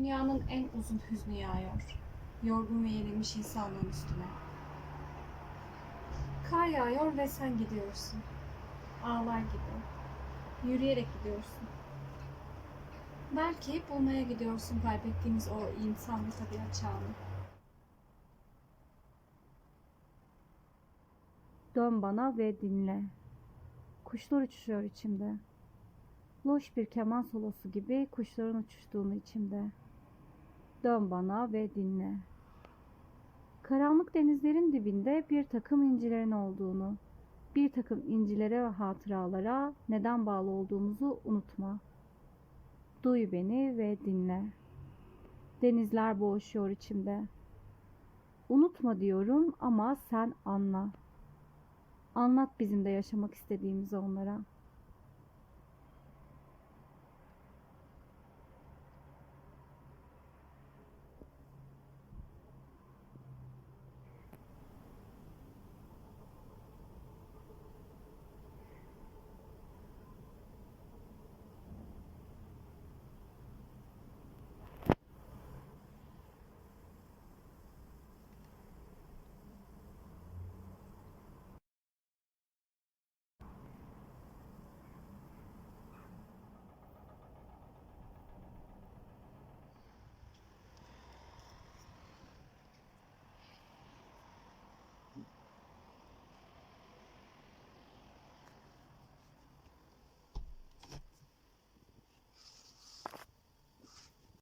Dünyanın en uzun hüznü yağıyor. Yorgun ve yenilmiş insanlığın üstüne. Kar yağıyor ve sen gidiyorsun. Ağlar gibi. Yürüyerek gidiyorsun. Belki bulmaya gidiyorsun kaybettiğimiz o insan ve tabiat çağını. Dön bana ve dinle. Kuşlar uçuşuyor içimde. Loş bir keman solosu gibi kuşların uçuştuğunu içimde. Dön bana ve dinle. Karanlık denizlerin dibinde bir takım incilerin olduğunu, bir takım incilere ve hatıralara neden bağlı olduğumuzu unutma. Duy beni ve dinle. Denizler boğuşuyor içimde. Unutma diyorum ama sen anla. Anlat bizim de yaşamak istediğimizi onlara.